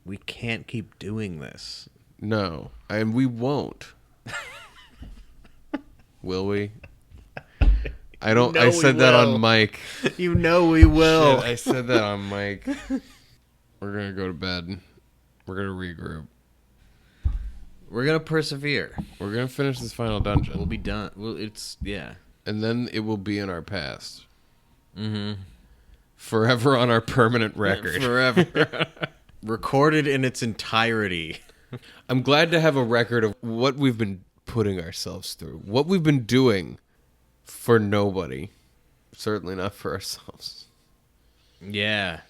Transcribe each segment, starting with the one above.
we can't keep doing this. No, and we won't. Will we? I don't. I said that on mic. You know we will. Shit, I said that on mic. We're gonna go to bed. We're gonna regroup. We're gonna persevere. We're gonna finish this final dungeon. We'll be done. Well, And then it will be in our past. Mm-hmm. Forever on our permanent record. Forever. Recorded in its entirety. I'm glad to have a record of what we've been putting ourselves through. What we've been doing for nobody. Certainly not for ourselves. Yeah.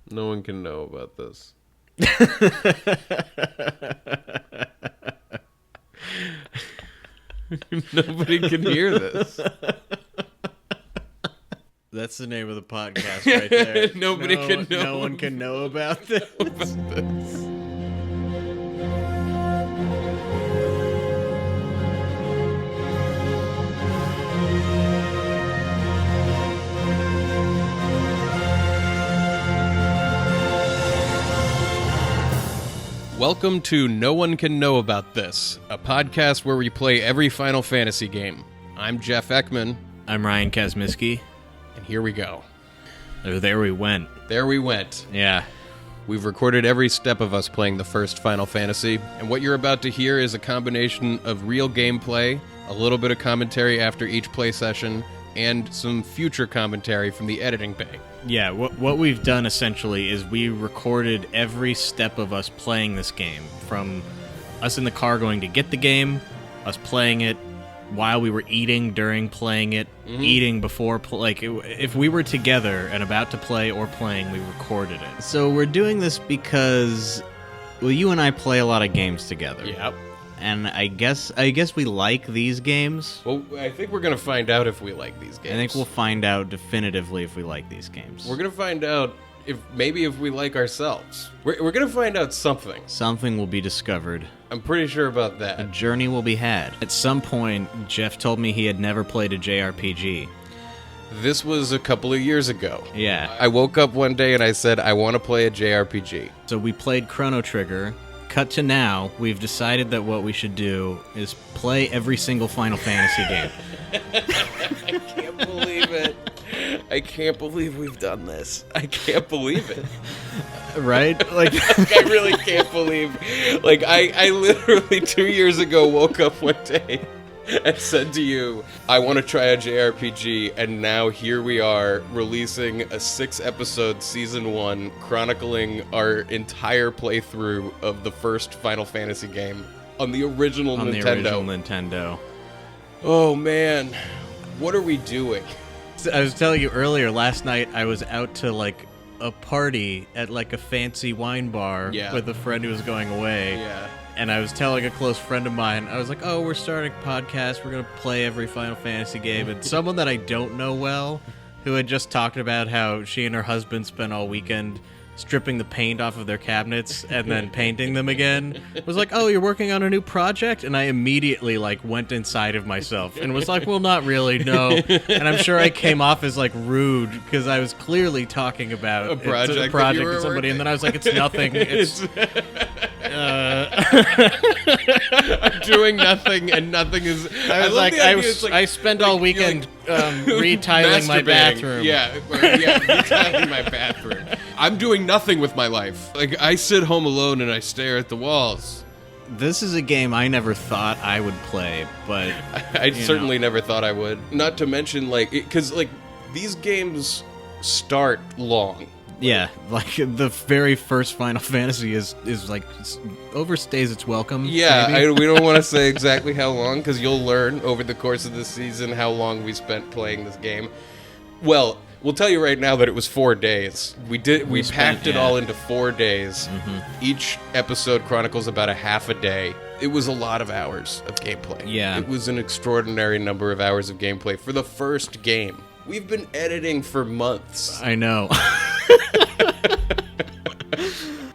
No one can know about this. Nobody can hear this. That's the name of the podcast right there. Nobody can know. No one can know about this. Welcome to No One Can Know About This, a podcast where we play every Final Fantasy game. I'm Jeff Ekman. I'm Ryan Kazmiski. And here we go. Oh, there we went. There we went. Yeah. We've recorded every step of us playing the first Final Fantasy, and what you're about to hear is a combination of real gameplay, a little bit of commentary after each play session, and some future commentary from the editing bay. Yeah, what we've done essentially is we recorded every step of us playing this game, from us in the car going to get the game, us playing it while we were eating, during playing it, eating before, if we were together and about to play or playing, we recorded it. So we're doing this because, well, you and I play a lot of games together. Yep. And I guess we like these games. Well, I think we're going to find out if we like these games. I think we'll find out definitively if we like these games. We're going to find out if we like ourselves. We're going to find out something. Something will be discovered. I'm pretty sure about A that. journey will be had. At some point, Jeff told me he had never played a JRPG. This was a couple of years ago. Yeah. I woke up one day and I said, I want to play a JRPG. So we played Chrono Trigger. Cut to now, we've decided that what we should do is play every single Final Fantasy game. I can't believe it. I can't believe we've done this. I can't believe it. Right? Like, I really can't believe. Like, I literally 2 years ago woke up one day and said to you, I want to try a JRPG, and now here we are releasing a 6-episode Season 1 chronicling our entire playthrough of the first Final Fantasy game on the original on Nintendo. the original Nintendo. Oh, man. What are we doing? I was telling you earlier, last night I was out to, like, a party at, like, a fancy wine bar with a friend who was going away. Yeah. And I was telling a close friend of mine, I was like, oh, we're starting a podcast, we're going to play every Final Fantasy game. And someone that I don't know well, who had just talked about how she and her husband spent all weekend stripping the paint off of their cabinets and then painting them again, was like, oh, you're working on a new project? And I immediately, like, went inside of myself and was like, well, not really, no. And I'm sure I came off as, like, rude, because I was clearly talking about a project with somebody, and then I was like, it's nothing, it's... I'm doing nothing, and nothing is. I spent all weekend retiling my bathroom. Yeah, retiling my bathroom. I'm doing nothing with my life. Like, I sit home alone and I stare at the walls. This is a game I never thought I would play, but I certainly never thought I would. Not to mention, like, because like these games start long. Yeah, like the very first Final Fantasy is like overstays its welcome. Yeah, we don't want to say exactly how long, because you'll learn over the course of this season how long we spent playing this game. Well, we'll tell you right now that it was 4 days. We packed it all into 4 days. Mm-hmm. Each episode chronicles about a half a day. It was a lot of hours of gameplay. Yeah, it was an extraordinary number of hours of gameplay for the first game. We've been editing for months. I know.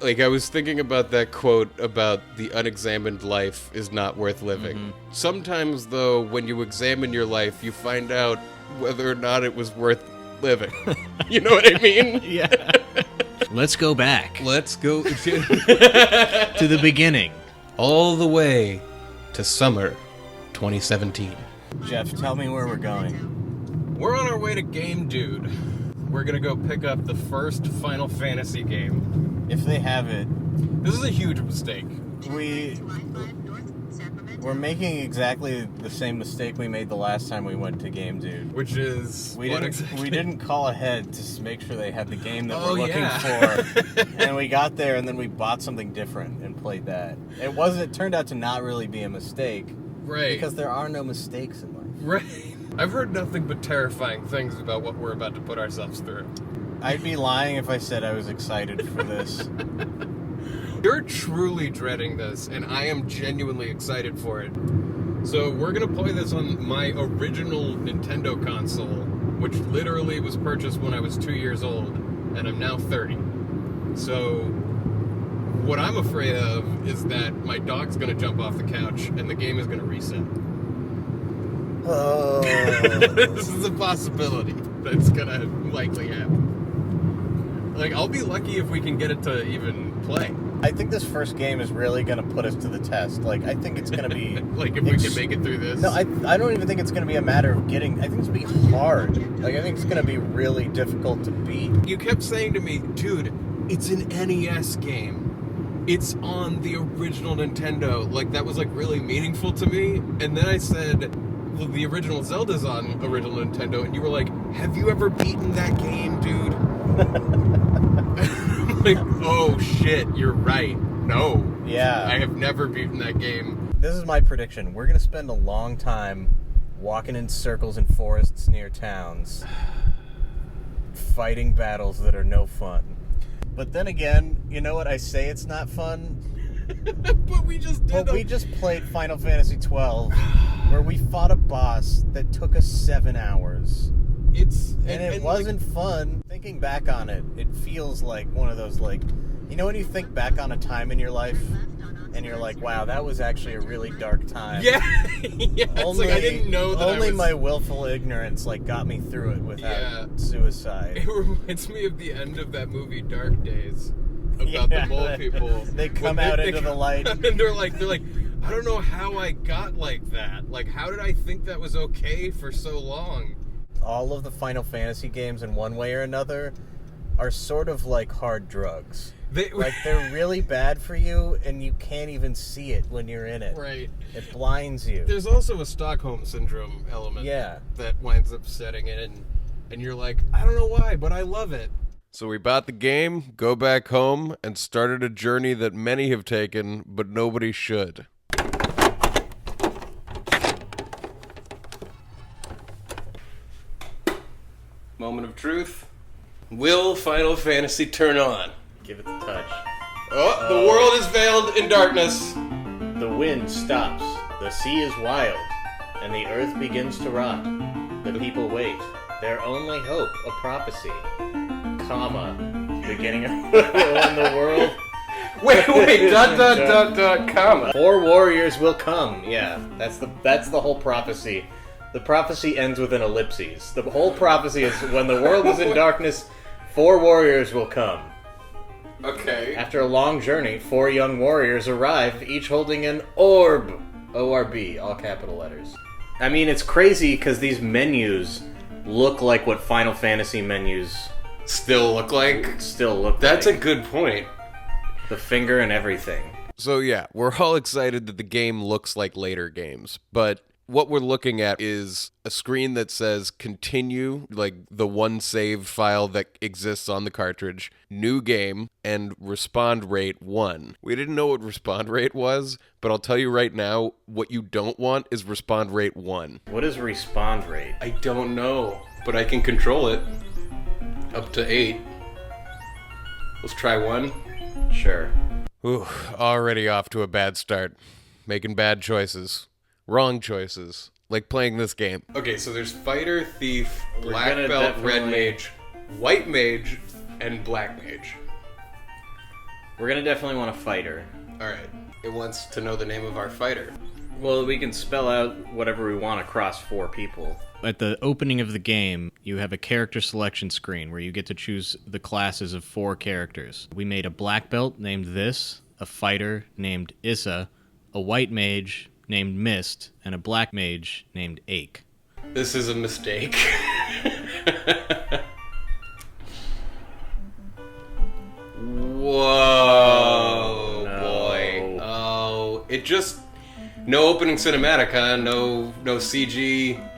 Like, I was thinking about that quote about the unexamined life is not worth living. Mm-hmm. Sometimes, though, when you examine your life, you find out whether or not it was worth living. You know what I mean? Yeah. Let's go back Let's go to the beginning. all the way to summer 2017. Jeff, tell me where we're going. We're on our way to Game Dude. We're gonna go pick up the first Final Fantasy game. If they have it, This is a huge mistake. we're making exactly the same mistake we made the last time we went to Game Dude. Which is We didn't call ahead to make sure they had the game that Oh, we're looking yeah. for. And we got there and then we bought something different and played that. It turned out to not really be a mistake. Right. Because there are no mistakes in life. Right. I've heard nothing but terrifying things about what we're about to put ourselves through. I'd be lying if I said I was excited for this. You're truly dreading this, and I am genuinely excited for it. So we're gonna play this on my original Nintendo console, which literally was purchased when I was 2 years old, and I'm now 30. So what I'm afraid of is that my dog's gonna jump off the couch and the game is gonna reset. Oh. This is a possibility that's gonna likely happen. Like, I'll be lucky if we can get it to even play. I think this first game is really going to put us to the test. Like, I think it's going to be... Like, if we can make it through this. No, I don't even think it's going to be a matter of getting... I think it's going to be hard. Like, I think it's going to be really difficult to beat. You kept saying to me, dude, it's an NES game. It's on the original Nintendo. Like, that was, like, really meaningful to me. And then I said, well, the original Zelda's on original Nintendo. And you were like, have you ever beaten that game, dude? Like, oh shit, you're right. No. Yeah. I have never beaten that game. This is my prediction. We're going to spend a long time walking in circles in forests near towns, fighting battles that are no fun. But then again, you know what? I say it's not fun, But we just did. we just played Final Fantasy XII, where we fought a boss that took us 7 hours. It wasn't fun. Thinking back on it, it feels like one of those, like, you know when you think back on a time in your life and you're like, wow, that was actually a really dark time. Yeah. Yeah. It's like I didn't know that. Only my willful ignorance got me through it without suicide. It reminds me of the end of that movie Dark Days about the mole people. They come out into the light and they're like, I don't know how I got like that. Like, how did I think that was okay for so long? All of the Final Fantasy games, in one way or another, are sort of like hard drugs. They're really bad for you, and you can't even see it when you're in it. Right. It blinds you. There's also a Stockholm Syndrome element that winds up setting in, and you're like, I don't know why, but I love it. So we bought the game, go back home, and started a journey that many have taken, but nobody should. Moment of truth. Will Final Fantasy turn on? Give it the touch. Oh, the world is veiled in darkness. The wind stops, the sea is wild, and the earth begins to rot. The people wait, their only hope a prophecy, comma, beginning of when the world... Wait, comma. 4 warriors will come. Yeah, that's the whole prophecy. The prophecy ends with an ellipses. The whole prophecy is when the world is in darkness, 4 warriors will come. Okay. After a long journey, 4 young warriors arrive, each holding an orb. O-R-B, all capital letters. I mean, it's crazy because these menus look like what Final Fantasy menus Still look like? That's like. a good point. The finger and everything. So yeah, we're all excited that the game looks like later games, but what we're looking at is a screen that says continue, like the one saved file that exists on the cartridge, new game, and respond rate 1. We didn't know what respond rate was, but I'll tell you right now, what you don't want is respond rate 1. What is respond rate? I don't know, but I can control it. Up to 8. Let's try 1. Sure. Ooh, already off to a bad start. Making bad choices. Wrong choices. Like playing this game. Okay, so there's Fighter, Thief, Black Belt, Red Mage, White Mage, and Black Mage. We're gonna definitely want a fighter. Alright. It wants to know the name of our fighter. Well, we can spell out whatever we want across 4 people. At the opening of the game, you have a character selection screen where you get to choose the classes of 4 characters. We made a black belt named This, a fighter named Issa, a white mage named Mist, and a black mage named Ache. This is a mistake. Whoa, no. boy. Oh, it just... No opening cinematic, huh? No CG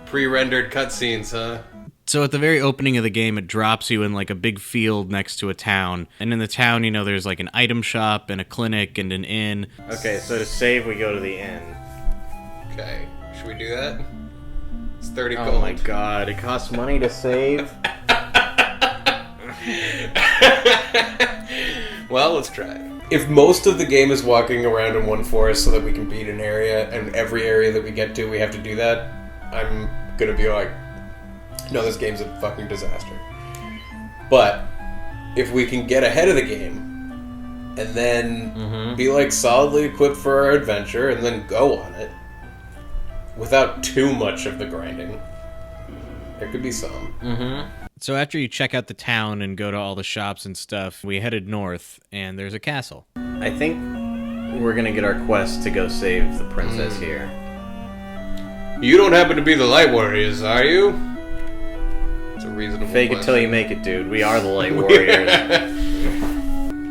pre-rendered cutscenes, huh? So at the very opening of the game, it drops you in like a big field next to a town. And in the town, there's like an item shop and a clinic and an inn. Okay, so to save, we go to the inn. Okay, should we do that? It's 30 gold. Oh my god, it costs money to save? Well, let's try it. If most of the game is walking around in one forest so that we can beat an area, and every area that we get to, we have to do that, I'm gonna be like, no, this game's a fucking disaster. But if we can get ahead of the game, and then be like solidly equipped for our adventure, and then go on it, without too much of the grinding, there could be some. So after you check out the town and go to all the shops and stuff, we headed north, and there's a castle. I think we're gonna get our quest to go save the princess here. You don't happen to be the Light Warriors, are you? It's a reasonable Fake it question. till you make it, dude. We are the Light Warriors.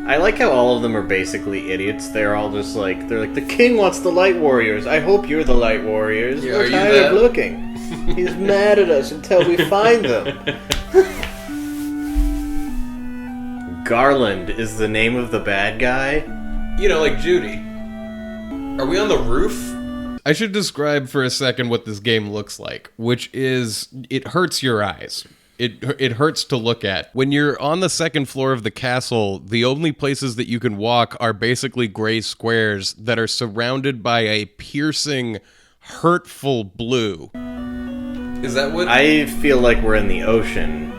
I like how all of them are basically idiots. They're all just like, the king wants the Light Warriors. I hope you're the Light Warriors. Yeah, We're are you tired that? of looking. He's mad at us until we find them. Garland is the name of the bad guy? Like Judy. Are we on the roof? I should describe for a second what this game looks like, which is, it hurts your eyes. It hurts to look at. When you're on the second floor of the castle, the only places that you can walk are basically gray squares that are surrounded by a piercing, hurtful blue. Is that what... I feel like we're in the ocean.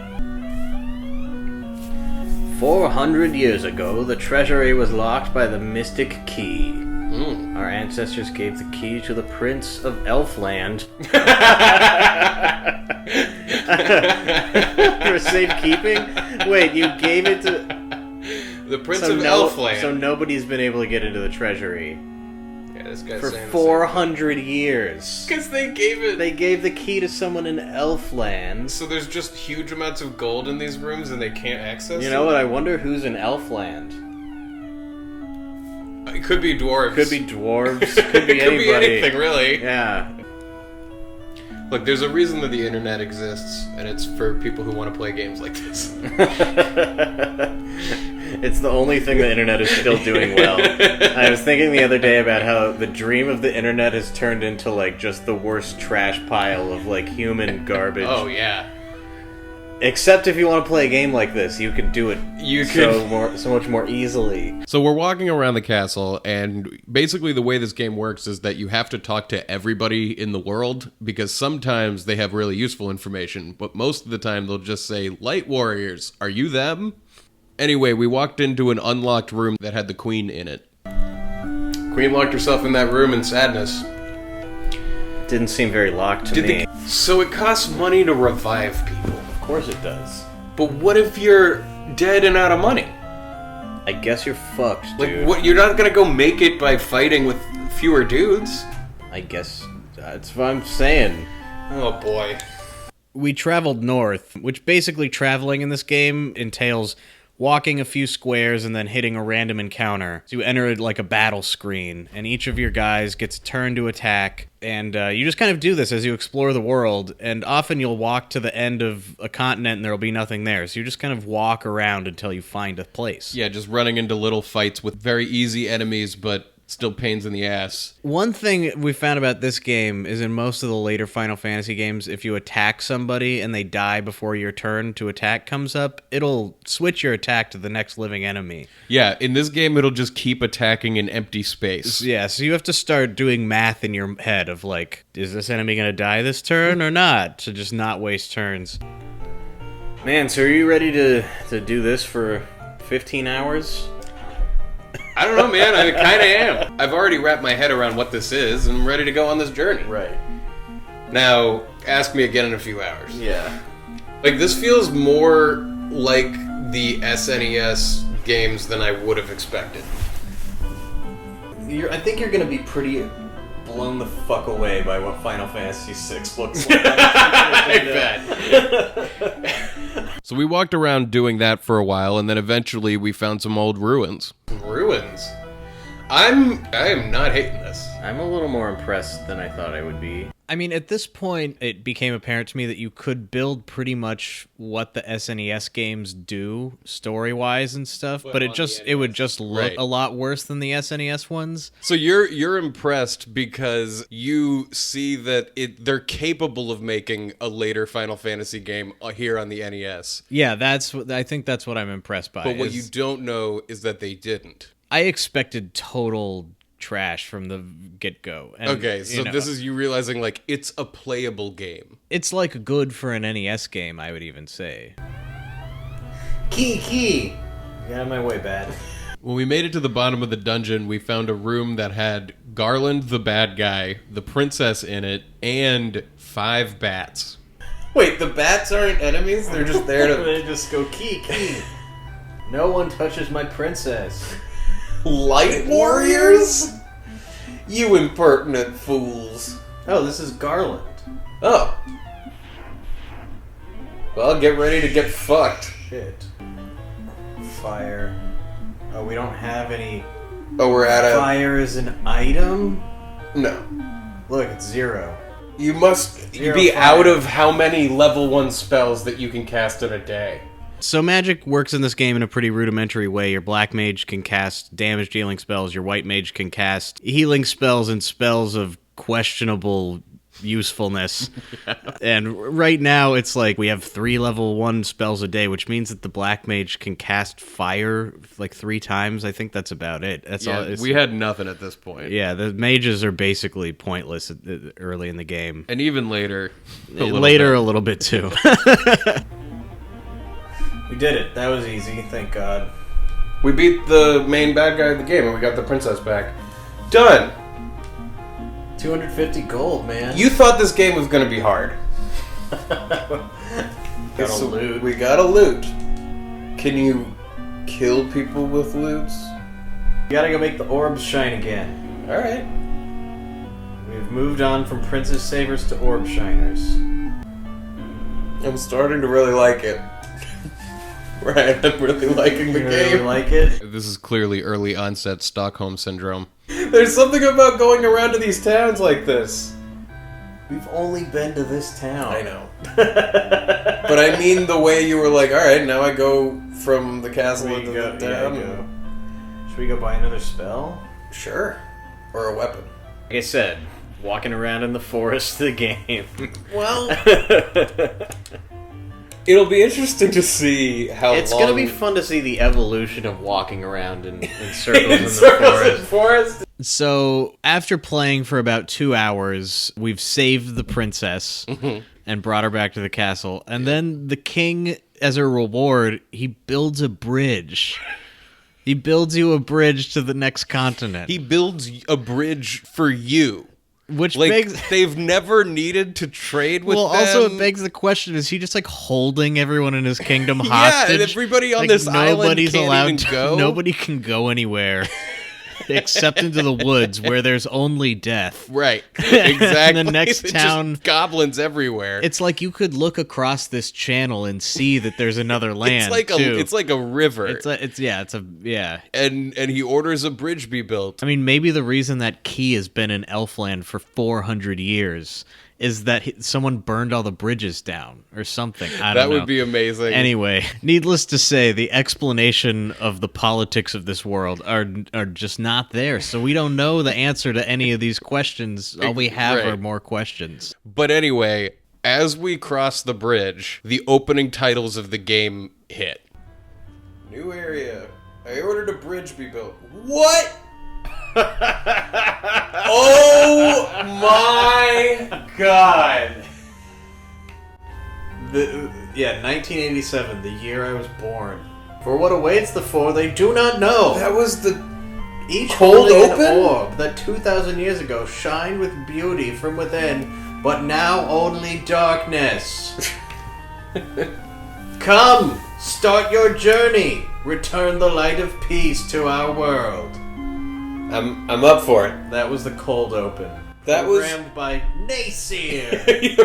400 years ago, the treasury was locked by the mystic key. Our ancestors gave the key to the Prince of Elfland. For safekeeping? Wait, you gave it to... The Prince of Elfland. So nobody's been able to get into the treasury. Yeah, this guy's For saying 400 years. Because they gave it... They gave the key to someone in Elfland. So there's just huge amounts of gold in these rooms and they can't access You it? know what? I wonder who's in Elfland. It could be dwarves. Could be dwarves. Could be It could anybody. be anything, really. Yeah. Look, there's a reason that the internet exists, and it's for people who want to play games like this. It's the only thing the internet is still doing well. I was thinking the other day about how the dream of the internet has turned into like just the worst trash pile of like human garbage. Oh, yeah. Except if you want to play a game like this, you can do it so much more easily. So we're walking around the castle, and basically the way this game works is that you have to talk to everybody in the world, because sometimes they have really useful information, but most of the time they'll just say, Light Warriors, are you them? Anyway, we walked into an unlocked room that had the queen in it. Queen locked herself in that room in sadness. Didn't seem very locked to me. So it costs money to revive people. Of course it does. But what if you're dead and out of money? I guess you're fucked, dude. Like, what? You're not gonna go make it by fighting with fewer dudes? I guess that's what I'm saying. Oh boy. We traveled north, which basically traveling in this game entails walking a few squares and then hitting a random encounter. So you enter like a battle screen, and each of your guys gets a turn to attack, and you just kind of do this as you explore the world, and often you'll walk to the end of a continent and there'll be nothing there, so you just kind of walk around until you find a place. Yeah, just running into little fights with very easy enemies, but still pains in the ass. One thing we found about this game is in most of the later Final Fantasy games, if you attack somebody and they die before your turn to attack comes up, it'll switch your attack to the next living enemy. Yeah, in this game it'll just keep attacking in empty space. Yeah, so you have to start doing math in your head of like, is this enemy going to die this turn or not? To just not waste turns. Man, so are you ready to do this for 15 hours? I don't know, man. I kind of am. I've already wrapped my head around what this is, and I'm ready to go on this journey. Right. Now, ask me again in a few hours. Yeah. Like, this feels more like the SNES games than I would have expected. I think you're going to be pretty blown the fuck away by what Final Fantasy VI looks like. I bet. So we walked around doing that for a while, and then eventually we found some old ruins. Ruins? I am not hating this. I'm a little more impressed than I thought I would be. I mean, at this point, it became apparent to me that you could build pretty much what the SNES games do, story-wise and stuff, but it would just look a lot worse than the SNES ones. So you're impressed because you see that they're capable of making a later Final Fantasy game here on the NES. Yeah, I think that's what I'm impressed by. But what you don't know is that they didn't. I expected total trash from the get-go. Okay, so this is you realizing, like, it's a playable game. It's, like, good for an NES game, I would even say. Key! Get out of my way, bad. When we made it to the bottom of the dungeon, we found a room that had Garland the bad guy, the princess in it, and 5 bats. Wait, the bats aren't enemies? They're just there to... They just go, key. No one touches my princess. Light warriors? You impertinent fools. Oh, this is Garland. Oh. Well, get ready to get fucked. Shit. Fire. Oh, we don't have any... Oh, we're at a... Fire is an item? No. Look, it's 0. You must be fire. out of how many level 1 spells that you can cast in a day. So magic works in this game in a pretty rudimentary way. Your black mage can cast damage-dealing spells. Your white mage can cast healing spells and spells of questionable usefulness. Yeah. And right now, it's like we have 3 level 1 spells a day, which means that the black mage can cast fire like 3 times. I think that's about it. That's all. We had nothing at this point. Yeah, the mages are basically pointless early in the game. And even later. A little bit too. We did it. That was easy, thank God. We beat the main bad guy of the game and we got the princess back. Done! 250 gold, man. You thought this game was going to be hard. Gotta loot. We gotta loot. Can you kill people with loots? You gotta go make the orbs shine again. Alright. We've moved on from Princess Savers to Orb Shiners. I'm starting to really like it. Right, I'm really liking the game. Really like it? This is clearly early onset Stockholm Syndrome. There's something about going around to these towns like this. We've only been to this town. I know. But I mean the way you were like, alright, now I go from the castle into the town. Yeah, should we go buy another spell? Sure. Or a weapon. Like I said, walking around in the forest of the game. Well... It'll be interesting to see how It's long... gonna be fun to see the evolution of walking around in circles in the forest. So, after playing for about 2 hours, we've saved the princess and brought her back to the castle. And then the king, as a reward, he builds a bridge. He builds you a bridge to the next continent. He builds a bridge for you. Which like, begs... they've never needed to trade with them. Well, also it begs the question, is he just like holding everyone in his kingdom hostage? Yeah, and everybody on this island can't even go. Nobody can go anywhere except into the woods where there's only death. Right, exactly. In the next town... just goblins everywhere. It's like you could look across this channel and see that there's another land, It's like a river. Yeah. And he orders a bridge be built. I mean, maybe the reason that key has been in Elfland for 400 years is that someone burned all the bridges down or something. I don't know. That would be amazing. Anyway, needless to say, the explanation of the politics of this world are just not there. So we don't know the answer to any of these questions. All we have are more questions. But anyway, as we cross the bridge, the opening titles of the game hit. New area. I ordered a bridge be built. What? Oh my God. 1987, the year I was born. For what awaits the four, they do not know. That was the Each Cold holding open? an orb that 2,000 years ago shined with beauty from within, but now only darkness. Come, start your journey. Return the light of peace to our world. I'm up for it. That was the cold open. That was programmed by Nacier. Did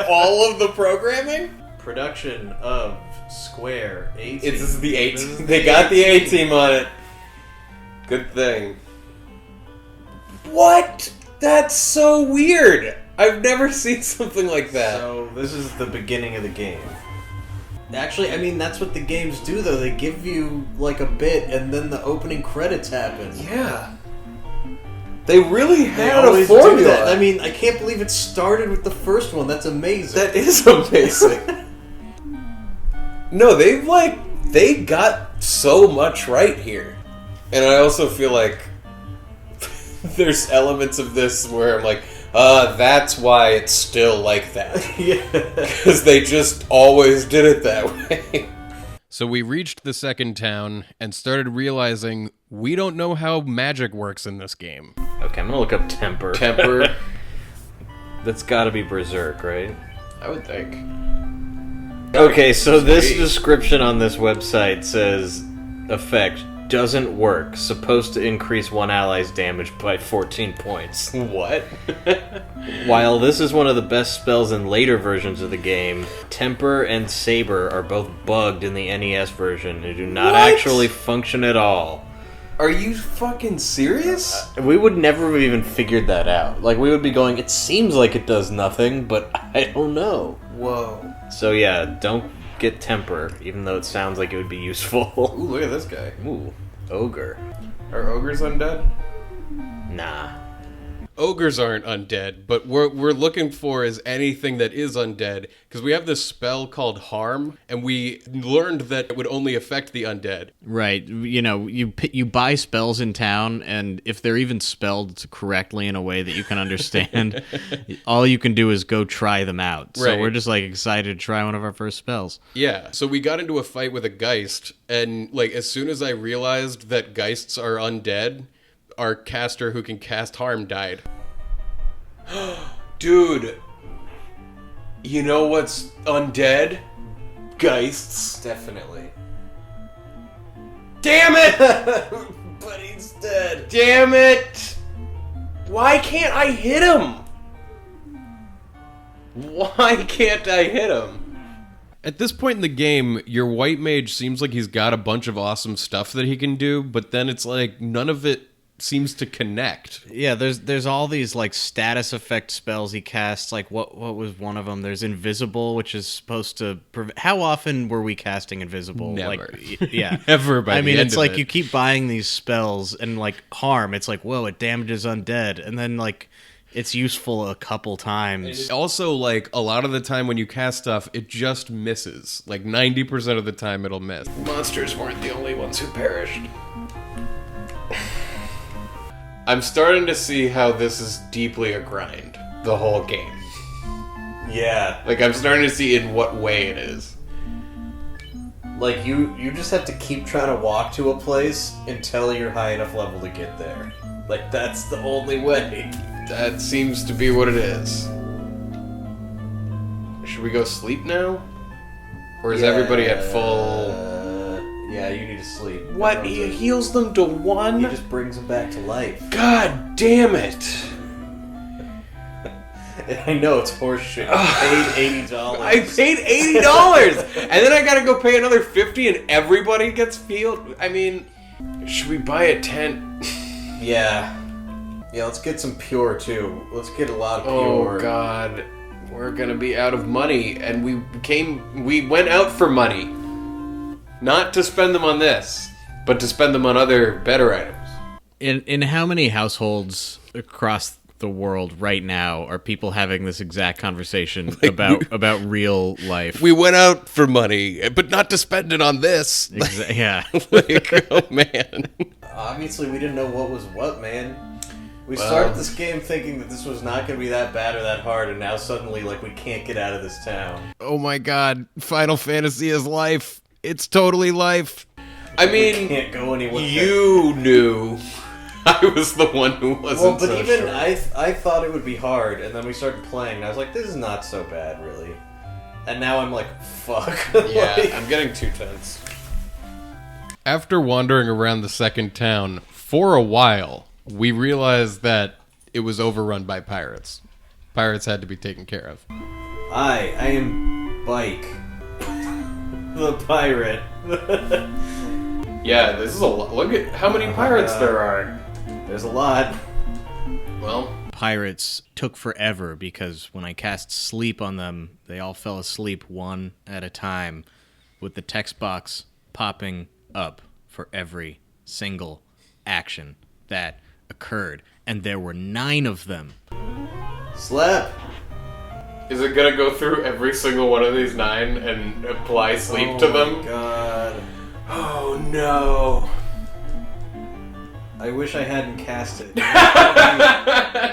all of the programming? Production of Square A-Team. This is the A This is team. They got the A team on it. Good thing. What? That's so weird. I've never seen something like that. So this is the beginning of the game. Actually, I mean, that's what the games do, though. They give you, like, a bit, and then the opening credits happen. Yeah. They really They had a always formula. do that. I mean, I can't believe it started with the first one. That's amazing. That is amazing. No, they got so much right here. And I also feel like there's elements of this where I'm like, that's why it's still like that. Yeah. Because they just always did it that way. So we reached the second town and started realizing we don't know how magic works in this game. Okay, I'm gonna look up Temper. Temper, That's gotta be Berserk, right? I would think. Okay, so this Sweet. description on this website says effect doesn't work. Supposed to increase one ally's damage by 14 points. What? While this is one of the best spells in later versions of the game, Temper and Saber are both bugged in the NES version and do not What? actually function at all. Are you fucking serious? We would never have even figured that out. Like, we would be going, it seems like it does nothing, but I don't know. Whoa. So yeah, don't get Temper, even though it sounds like it would be useful. Ooh, look at this guy. Ooh, Ogre. Are ogres undead? Nah. Ogres aren't undead, but we're looking for is anything that is undead, because we have this spell called Harm, and we learned that it would only affect the undead. Right. You know, you buy spells in town, and if they're even spelled correctly in a way that you can understand, all you can do is go try them out. So Right. we're just, like, excited to try one of our first spells. Yeah, so we got into a fight with a Geist, and, like, as soon as I realized that Geists are undead, our caster who can cast Harm died. Dude, you know what's undead? Geists. Definitely. Damn it! But he's dead. Damn it! Why can't I hit him? Why can't I hit him? At this point in the game, your white mage seems like he's got a bunch of awesome stuff that he can do, but then it's like none of it seems to connect. Yeah, there's all these, like, status effect spells he casts. Like, what was one of them? There's Invisible, which is supposed to... How often were we casting Invisible? Never. Like, yeah. Never by I the mean, end it's of like it. you keep buying these spells, and, like, Harm, it's like, whoa, it damages undead. And then, like, it's useful a couple times. Also, like, a lot of the time when you cast stuff, it just misses. Like, 90% of the time it'll miss. Monsters weren't the only ones who perished. I'm starting to see how this is deeply a grind, the whole game. Yeah. Like, I'm starting to see in what way it is. Like, you just have to keep trying to walk to a place until you're high enough level to get there. Like, that's the only way. That seems to be what it is. Should we go sleep now? Or is everybody at full... Yeah, you need to sleep. What? He heals them to one? He just brings them back to life. God damn it! I know, it's horseshit. I paid $80. I paid $80! And then I gotta go pay another $50 and everybody gets healed? I mean, should we buy a tent? Yeah. Yeah, let's get some pure, too. Let's get a lot of pure. Oh, God. We're gonna be out of money, and we went out for money. Not to spend them on this, but to spend them on other better items. In how many households across the world right now are people having this exact conversation about real life? We went out for money, but not to spend it on this. Yeah. Like, oh, man. Obviously, we didn't know what was what, man. We started this game thinking that this was not going to be that bad or that hard, and now suddenly, like, we can't get out of this town. Oh, my God. Final Fantasy is life. It's totally life. I mean, Can't go anywhere. you knew. I was the one who wasn't. Well, but even sure. I thought it would be hard, and then we started playing, and I was like, this is not so bad, really. And now I'm like, fuck. Yeah, Like, I'm getting too tense. After wandering around the second town for a while, we realized that it was overrun by pirates. Pirates had to be taken care of. I am Bike, the pirate. Yeah, this is a lot. Look at how many pirates there are. There's a lot. Well, Pirates took forever because when I cast sleep on them, they all fell asleep one at a time, with the text box popping up for every single action that occurred. And there were 9 of them. Slap. is it gonna go through every single one of these 9 and apply sleep to them? Oh my god. Oh no. I wish I hadn't cast it.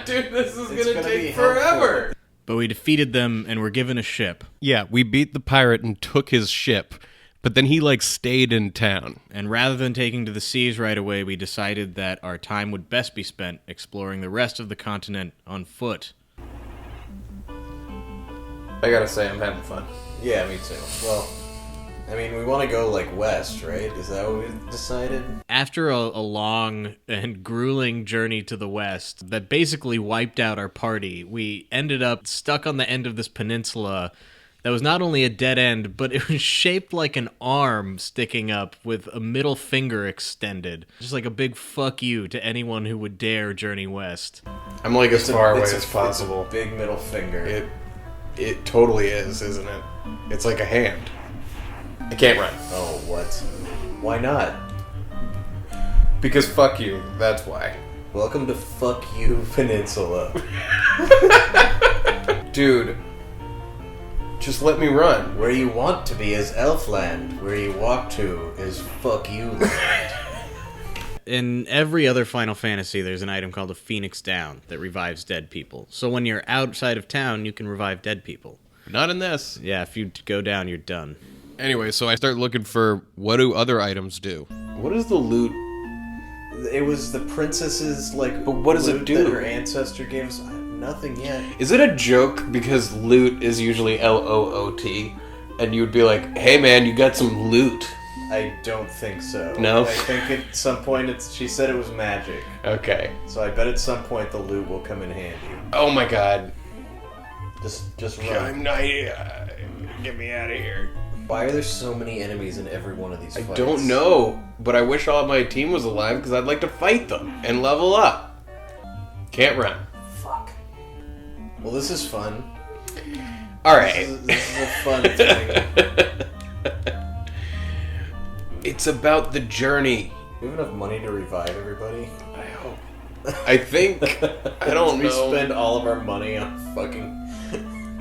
Dude, this is It's gonna gonna take be forever. helpful. But we defeated them and were given a ship. Yeah, we beat the pirate and took his ship, but then he stayed in town. And rather than taking to the seas right away, we decided that our time would best be spent exploring the rest of the continent on foot. I gotta say, I'm having fun. Yeah, me too. Well, I mean, we want to go, west, right? Is that what we decided? After a long and grueling journey to the west that basically wiped out our party, we ended up stuck on the end of this peninsula that was not only a dead end, but it was shaped like an arm sticking up with a middle finger extended. Just like a big fuck you to anyone who would dare journey west. I'm as far away It's as possible. It's a big middle finger. It totally is, isn't it? It's like a hand. I can't run. Oh, what? Why not? Because fuck you, that's why. Welcome to Fuck You Peninsula. Dude, just let me run. Where you want to be is Elfland. Where you walk to is Fuck You Land. In every other Final Fantasy, there's an item called a Phoenix Down that revives dead people. So when you're outside of town, you can revive dead people. Not in this. Yeah, if you go down, you're done. Anyway, so I start looking for what do other items do? What is the loot? It was the princess's, But what does it loot do? that her ancestor gave us. Nothing yet. Is it a joke because loot is usually L-O-O-T? And you would be like, hey man, you got some loot. I don't think so. No? I think at some point she said it was magic. Okay. So I bet at some point the loot will come in handy. Oh my god. Just run. I'm not... get me out of here. Why are there so many enemies in every one of these I fights? don't know, but I wish all of my team was alive because I'd like to fight them and level up. Can't run. Fuck. Well, this is fun. Alright. This is a fun thing. It's about the journey. We have enough money to revive everybody. I hope. I think... I don't we know. spend all of our money on fucking...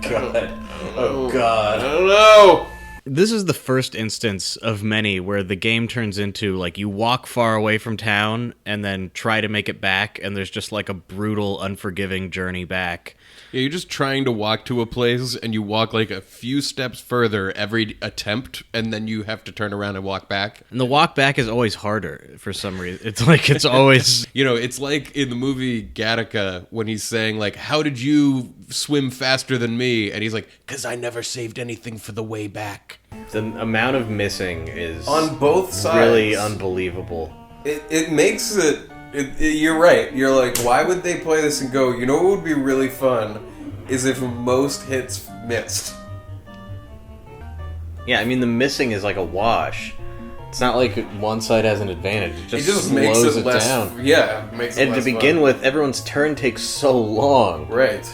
God. Oh, God. I don't know. This is the first instance of many where the game turns into, you walk far away from town and then try to make it back, and there's just, a brutal, unforgiving journey back. Yeah, you're just trying to walk to a place, and you walk, a few steps further every attempt, and then you have to turn around and walk back. And the walk back is always harder for some reason. It's always... It's like in the movie Gattaca when he's saying, how did you swim faster than me? And he's like, because I never saved anything for the way back. The amount of missing is... On both sides. Really unbelievable. It makes it... You're right. You're like, why would they play this and go, you know what would be really fun is if most hits missed. Yeah, I mean, the missing is like a wash. It's not like one side has an advantage. It just slows makes it less down. Yeah, makes it And less to begin fun. with, everyone's turn takes so long. Right.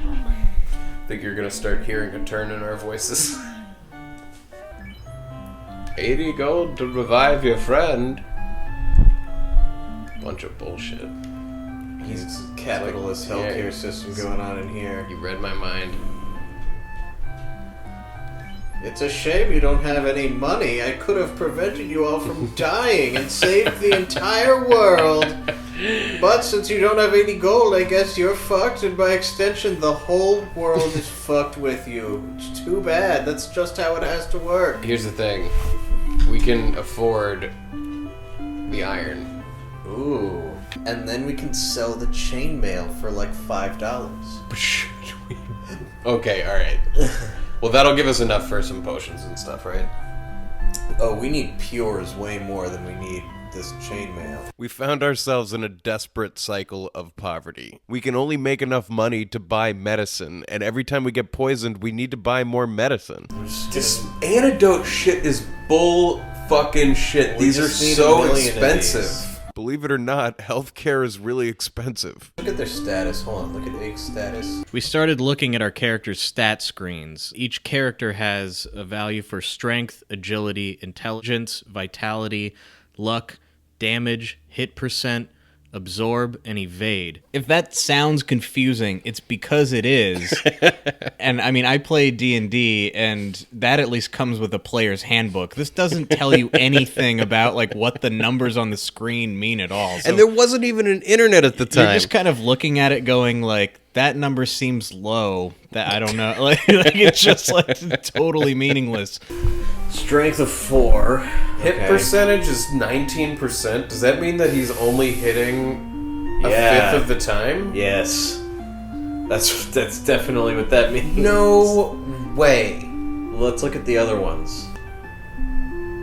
I think you're gonna start hearing a turn in our voices. 80 gold to revive your friend. Bunch of bullshit. He's capitalist healthcare system going on in here. You read my mind. It's a shame you don't have any money. I could have prevented you all from dying and saved the entire world. But since you don't have any gold, I guess you're fucked, and by extension, the whole world is fucked with you. It's too bad. That's just how it has to work. Here's the thing. We can afford the iron. Ooh. And then we can sell the chainmail for like $5. Okay, alright. Well, that'll give us enough for some potions and stuff, right? Oh, we need pures way more than we need this chainmail. We found ourselves in a desperate cycle of poverty. We can only make enough money to buy medicine, and every time we get poisoned, we need to buy more medicine. This antidote shit is bull fucking shit. These are so expensive. Believe it or not, healthcare is really expensive. Look at their status. Hold on, look at Ake's status. We started looking at our characters' stat screens. Each character has a value for strength, agility, intelligence, vitality, luck, damage, hit percent, absorb, and evade. If that sounds confusing, it's because it is. And I mean, I play D&D, and that at least comes with a player's handbook. This doesn't tell you anything about like what the numbers on the screen mean at all. So and there wasn't even an internet at the time. You're just kind of looking at it going like, that number seems low. That I don't know. Like it's just like totally meaningless. Strength of 4. Hit percentage is 19%. Does that mean that he's only hitting a fifth of the time? Yes. That's definitely what that means. No way. Let's look at the other ones.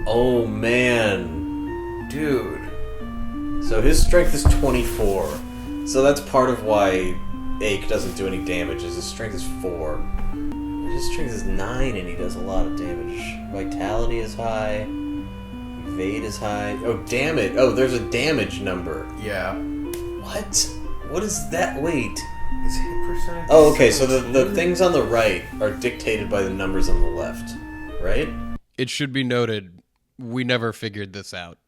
Oh, man. Dude. So his strength is 24. So that's part of why Ake doesn't do any damage, is his strength is 4. His strength is 9 and he does a lot of damage. Vitality is high. Evade is high. Oh, damn it. Oh, there's a damage number. Yeah. What? What is that? Wait. Is hit percentage? Oh, okay, so the things on the right are dictated by the numbers on the left, right? It should be noted, we never figured this out.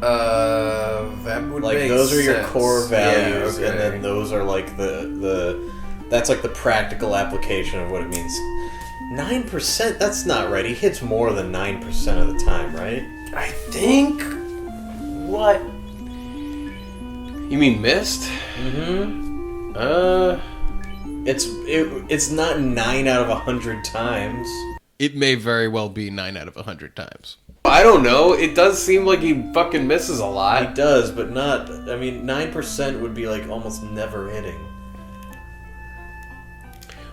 That would like make those are your sense. core values, Yeah, okay. and then those are like the that's like the practical application of what it means. 9%? That's not right. He hits more than 9% of the time, right? I think. What? You mean missed? Mm-hmm. It's not 9 out of 100 times. It may very well be 9 out of 100 times. I don't know. It does seem like he fucking misses a He lot. does, but not. I mean, 9% would be like almost never hitting.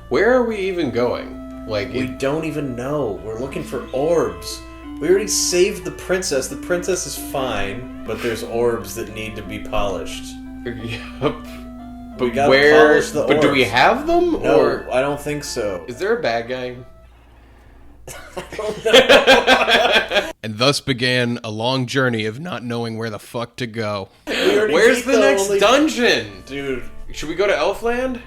Where are we even going? Like We don't even know. We're looking for orbs. We already saved the princess. The princess is fine, but there's orbs that need to be polished. Yep. We But gotta where? polish the But do we orbs. have them? No, Or I don't think so. is there a bad guy? I don't know. And thus began a long journey of not knowing where the fuck to go. We already Where's beat the next only- dungeon? Dude, Should we go to Elfland?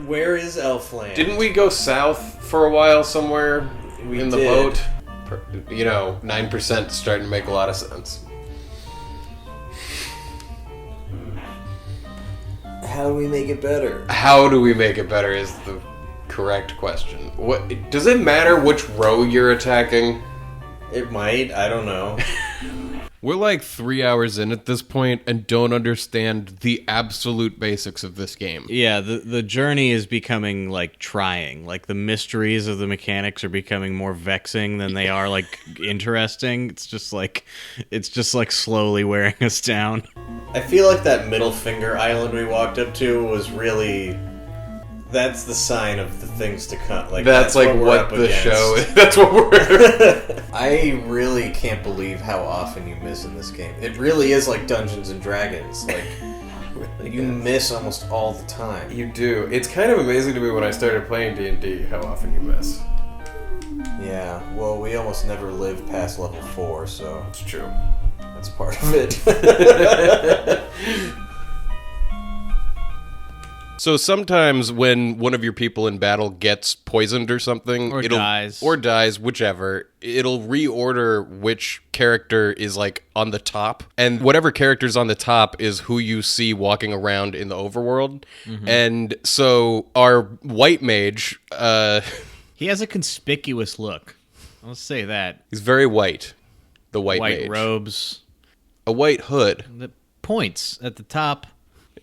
where is Elfland? Didn't we go south for a while somewhere We in the did. boat? 9% starting to make a lot of sense. How do we make it better? How do we make it better is the correct question. What does it matter which row you're attacking? It might. I don't know. We're like 3 hours in at this point and don't understand the absolute basics of this game. Yeah, the journey is becoming like trying. Like the mysteries of the mechanics are becoming more vexing than they are like interesting. It's just like slowly wearing us down. I feel like that middle finger island we walked up to was really... That's the sign of the things to come. Like That's like we're what up the against. show is. That's what we're... I really can't believe how often you miss in this game. It really is like Dungeons and Dragons. Like, you miss almost all the time. You do. It's kind of amazing to me when I started playing D&D how often you miss. Yeah, well, we almost never live past level 4, so It's true. that's part of it. So sometimes when one of your people in battle gets poisoned or something, Or dies. or dies, whichever, it'll reorder which character is like on the top, and whatever character's on the top is who you see walking around in the overworld. And so our white mage, He has a conspicuous look. I'll say that. he's very white. The white mage. robes, A white hood. the points at the top,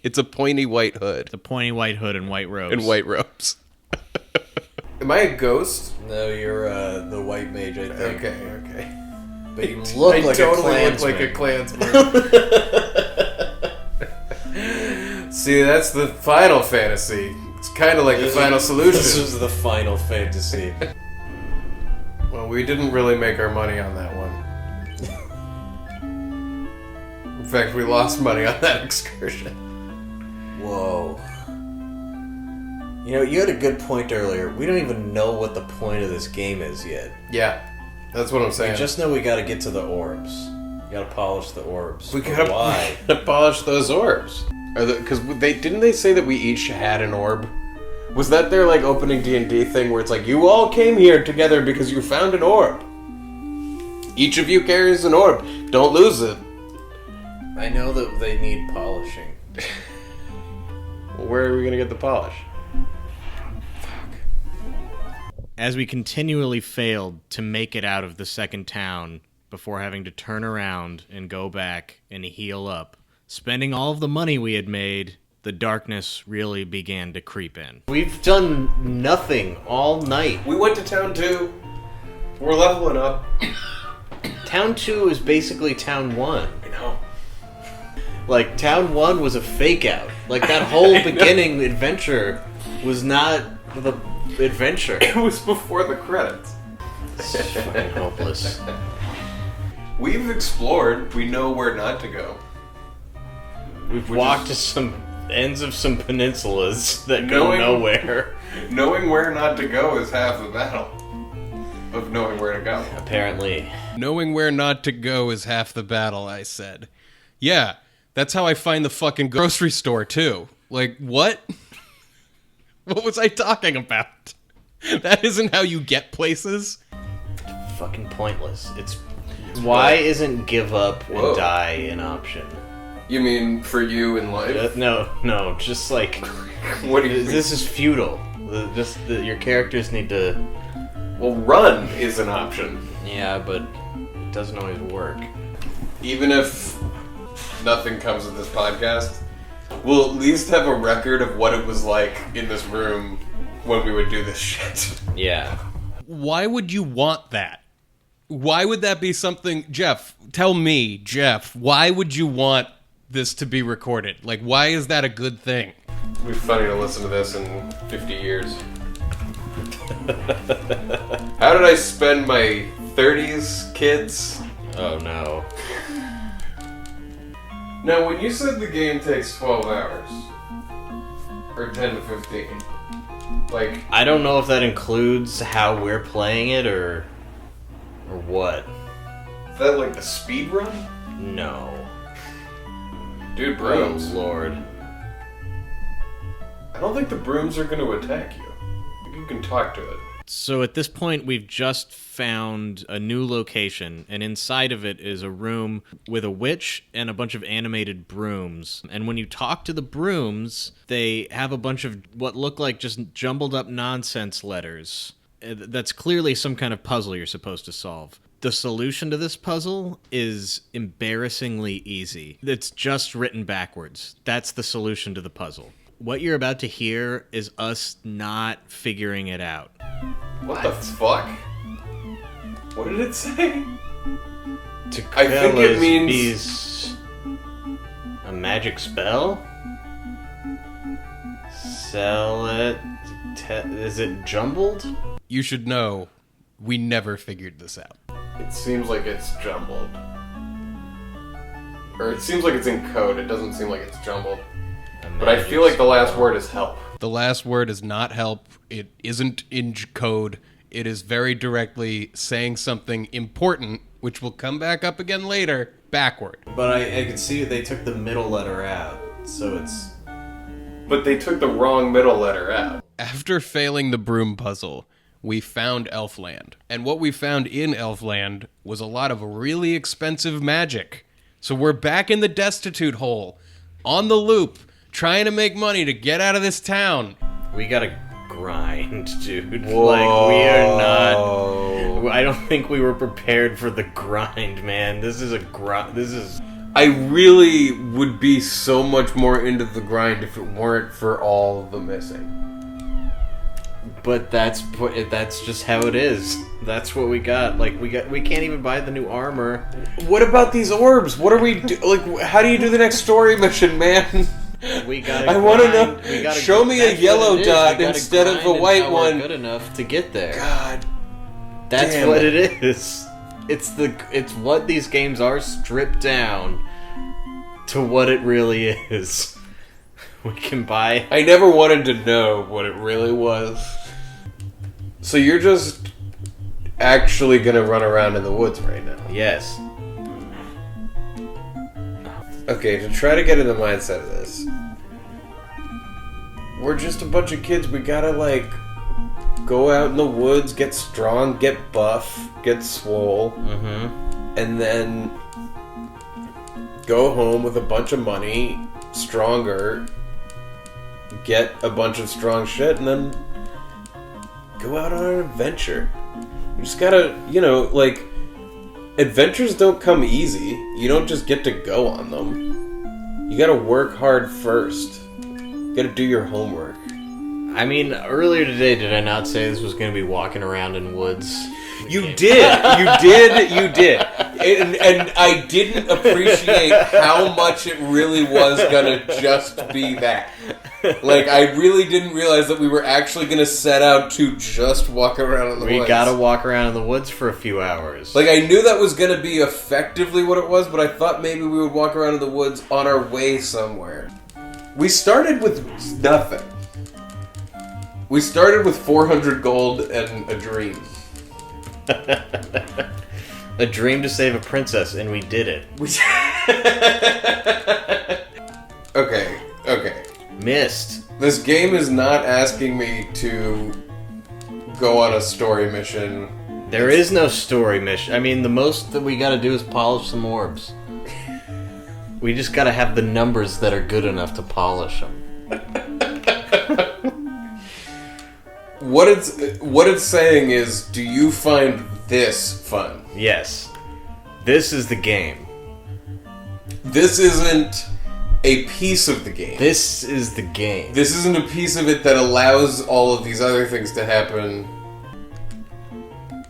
It's a pointy white hood the pointy white hood and white robes. and white robes. Am I a ghost? No, you're the white mage, I think. Okay. But you look like totally a look like a Klansman. Klansman. See, that's the Final Fantasy. It's kind of like the Final Solution. This was the Final Fantasy. Well, we didn't really make our money on that one. In fact, we lost money on that excursion. Whoa. You know, you had a good point earlier. We don't even know what the point of this game is yet. Yeah, that's what I'm saying. We just know we gotta get to the orbs. We gotta polish the orbs. Why? Polish those orbs. Because didn't they say that we each had an orb? Was that their like opening D&D thing where it's like, you all came here together because you found an orb? Each of you carries an orb. Don't lose it. I know that they need polishing. Well, where are we gonna get the polish? As we continually failed to make it out of the second town before having to turn around and go back and heal up, spending all of the money we had made, the darkness really began to creep in. We've done nothing all night. We went to town 2. We're leveling up. Town 2 is basically Town 1. I know. Like, Town 1 was a fake out. Like, that whole beginning adventure was not the adventure. It was before the credits. It's fucking hopeless. We've explored. We know where not to go. We've walked to some ends of some peninsulas that go nowhere. Knowing where not to go is half the battle of knowing where to go. Apparently. Knowing where not to go is half the battle, I said. Yeah, that's how I find the fucking grocery store, too. Like, what? What was I talking about? That isn't how you get places. Fucking pointless. It's why isn't give up and die an option? You mean for you in life? No, just like what do you mean? This is futile. Your characters need to. Well, run is an option. Yeah, but it doesn't always work. Even if nothing comes of this podcast, we'll at least have a record of what it was like in this room when we would do this shit. Yeah. Why would you want that? Why would that be something... Jeff, tell me, Jeff, why would you want this to be recorded? Like, why is that a good thing? It'd be funny to listen to this in 50 years. How did I spend my 30s, kids? Oh, no. Now, when you said the game takes 12 hours, or 10 to 15, like... I don't know if that includes how we're playing it, or what. Is that like the speed run? No. Dude, brooms. Oh, Lord. I don't think the brooms are going to attack you. I think you can talk to it. So at this point, we've just found a new location, and inside of it is a room with a witch and a bunch of animated brooms. And when you talk to the brooms, they have a bunch of what look like just jumbled up nonsense letters. That's clearly some kind of puzzle you're supposed to solve. The solution to this puzzle is embarrassingly easy. It's just written backwards. That's the solution to the puzzle. What you're about to hear is us not figuring it out. What the fuck? What did it say? I think it means... Is a magic spell? Sell it... Is it jumbled? You should know, we never figured this out. It seems like it's jumbled. Or it seems like it's in code. It doesn't seem like it's jumbled. But I feel like the last word is help. The last word is not help. It isn't in code. It is very directly saying something important, which will come back up again later, backward. But I can see they took the middle letter out, so it's... But they took the wrong middle letter out. After failing the broom puzzle, we found Elfland. And what we found in Elfland was a lot of really expensive magic. So we're back in the destitute hole, on the loop, trying to make money to get out of this town. We gotta grind, dude. Whoa. Like, we are not... I don't think we were prepared for the grind, man. This is a grind. This is... I really would be so much more into the grind if it weren't for all the missing. But that's just how it is. That's what we got. Like we can't even buy the new armor. What about these orbs? What are we how do you do the next story mission, man? We gotta. I want to know. Show me a yellow dot instead of a white one. Good enough to get there. God, that's what it is. It's what these games are stripped down to what it really is. We can buy. I never wanted to know what it really was. So you're just actually gonna run around in the woods right now? Yes. Okay, to try to get in the mindset of this, we're just a bunch of kids. We gotta, like, go out in the woods, get strong, get buff, get swole, and then go home with a bunch of money, stronger, get a bunch of strong shit, and then go out on an adventure. You just gotta, like, adventures don't come easy. You don't just get to go on them. You gotta work hard first. You gotta do your homework. I mean, earlier today, did I not say this was going to be walking around in woods? You did. And I didn't appreciate how much it really was gonna just be that. Like, I really didn't realize that we were actually gonna set out to just walk around in the woods. We gotta walk around in the woods for a few hours. Like, I knew that was gonna be effectively what it was, but I thought maybe we would walk around in the woods on our way somewhere. We started with nothing. We started with 400 gold and a dream. A dream to save a princess, and we did it. Okay. Missed. This game is not asking me to go on a story mission. There is no story mission. I mean, the most that we gotta do is polish some orbs. We just gotta have the numbers that are good enough to polish them. What it's saying is, do you find this fun? Yes. This is the game. This isn't a piece of the game. This is the game. This isn't a piece of it that allows all of these other things to happen.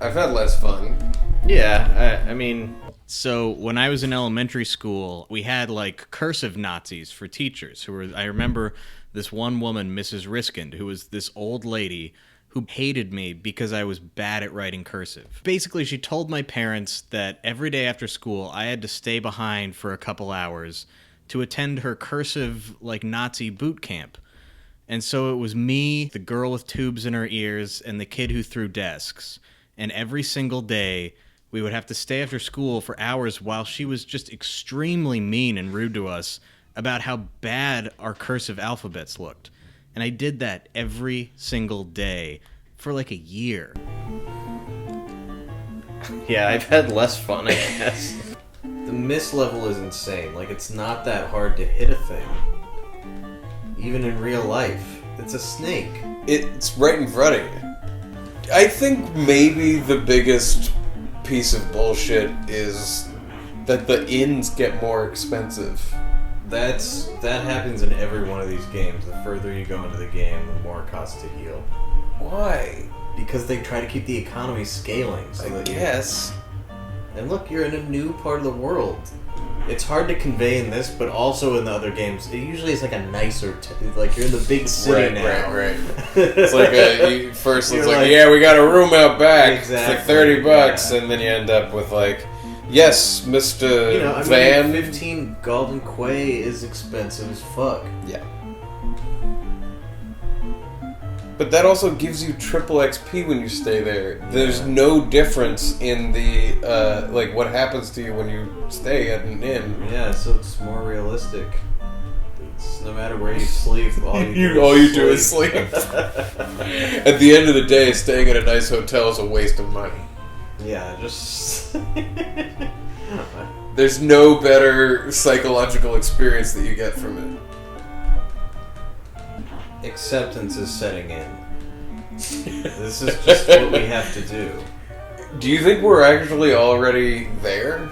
I've had less fun. Yeah, I mean... So, when I was in elementary school, we had, like, cursive Nazis for teachers. I remember this one woman, Mrs. Riskind, who was this old lady who hated me because I was bad at writing cursive. Basically, she told my parents that every day after school, I had to stay behind for a couple hours to attend her cursive, like, Nazi boot camp. And so it was me, the girl with tubes in her ears, and the kid who threw desks. And every single day, we would have to stay after school for hours while she was just extremely mean and rude to us about how bad our cursive alphabets looked. And I did that every single day for like a year. Yeah, I've had less fun, I guess. The miss level is insane. Like, it's not that hard to hit a thing. Even in real life. It's a snake. It's right in front of you. I think maybe the biggest piece of bullshit is that the inns get more expensive. That happens in every one of these games. The further you go into the game, the more it costs to heal. Why? Because they try to keep the economy scaling. So I guess. And look, you're in a new part of the world. It's hard to convey in this, but also in the other games, it usually is like a nicer, like you're in the big city now. Right. It's like first it's like, yeah, we got a room out back for $30, yeah. And then you end up with like, yes, Mr. Van. 15 golden quay is expensive as fuck. Yeah. But that also gives you triple XP when you stay there. There's no difference in the, like, what happens to you when you stay at an inn. Yeah, so it's more realistic. It's no matter where you sleep, all you do is sleep. At the end of the day, staying at a nice hotel is a waste of money. Yeah, just... There's no better psychological experience that you get from it. Acceptance is setting in. This is just what we have to do. Do you think we're actually already there?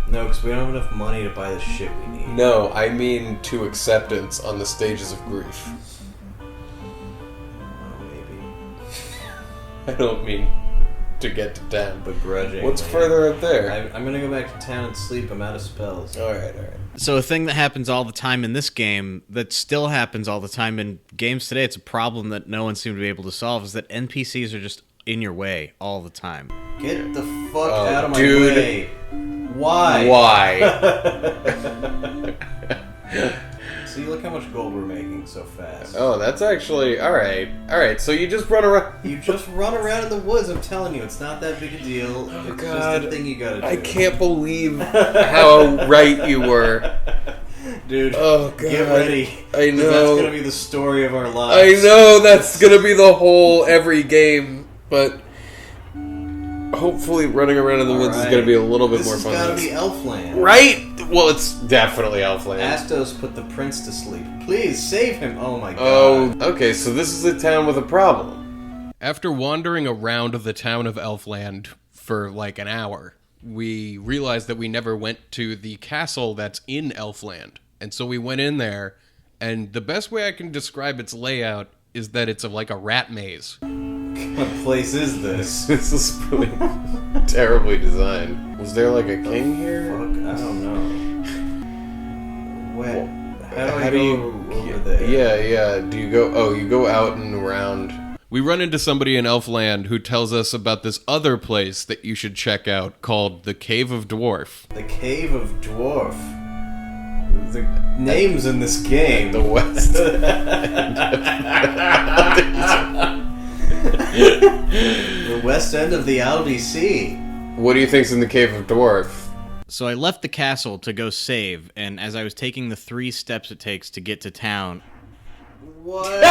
No, because we don't have enough money to buy the shit we need. No, I mean to acceptance on the stages of grief. I don't mean to get to town. Begrudgingly. What's further up there? I'm gonna go back to town and sleep. I'm out of spells. Alright. So a thing that happens all the time in this game, that still happens all the time in games today, it's a problem that no one seemed to be able to solve, is that NPCs are just in your way all the time. Get the fuck out of my way. Why? See, look how much gold we're making so fast. Oh, that's actually... Alright, so you just run around... You just run around in the woods, I'm telling you. It's not that big a deal. It's just a thing you gotta do. I can't believe how right you were. Dude, oh, God. Get ready. I know. That's gonna be the story of our lives. I know, that's gonna be the whole every game, but... Hopefully running around in the woods is going to be a little bit more fun. This has got to be Elfland. Right? Well, it's definitely Elfland. Astos put the prince to sleep. Please, save him. Oh my god. Oh, okay, so this is a town with a problem. After wandering around the town of Elfland for like an hour, we realized that we never went to the castle that's in Elfland. And so we went in there, and the best way I can describe its layout is that it's like a rat maze. What place is this? This is really terribly designed. Was there like a king here? Fuck, I don't know. How do you over there? Yeah. Do you go? Oh, you go out and around. We run into somebody in Elfland who tells us about this other place that you should check out called the Cave of Dwarf. The Cave of Dwarf. The names in this game. The West. The west end of the Aldi Sea. What do you think's in the Cave of Dwarf? So I left the castle to go save, and as I was taking the 3 steps it takes to get to town... What?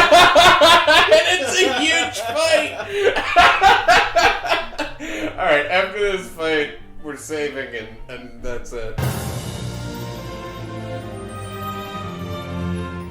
It's a huge fight! Alright, after this fight, we're saving, and that's it.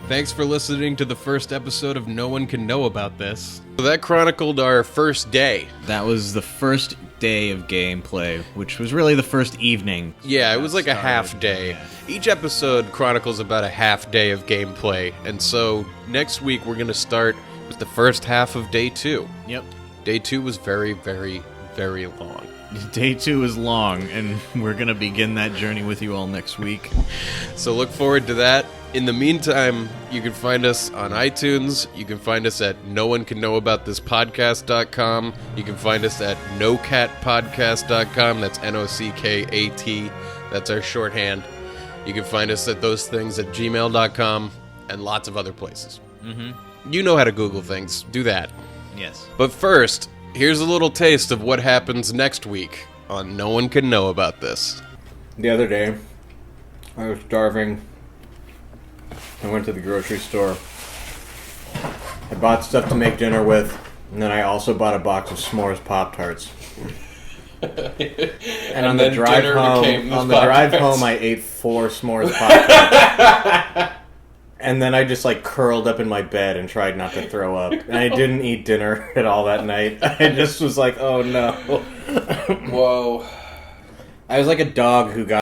Thanks for listening to the first episode of No One Can Know About This. So that chronicled our first day. That was the first day of gameplay, which was really the first evening. Yeah, it was like a half day. Each episode chronicles about a half day of gameplay, and so next week we're going to start with the first half of day 2. Yep. Day 2 was very, very, very long. Day 2 is long, and we're going to begin that journey with you all next week. So look forward to that. In the meantime, you can find us on iTunes. You can find us at noonecannowaboutthispodcast.com. You can find us at nocatpodcast.com. That's NOCKAT. That's our shorthand. You can find us at those things at gmail.com and lots of other places. Mm-hmm. You know how to Google things. Do that. Yes. But first, here's a little taste of what happens next week on No One Can Know About This. The other day, I was starving. I went to the grocery store. I bought stuff to make dinner with, and then I also bought a box of s'mores Pop-Tarts. And on the drive home, I ate 4 s'mores Pop-Tarts. And then I just curled up in my bed and tried not to throw up. And I didn't eat dinner at all that night. I just was like, oh no. Whoa. I was like a dog who got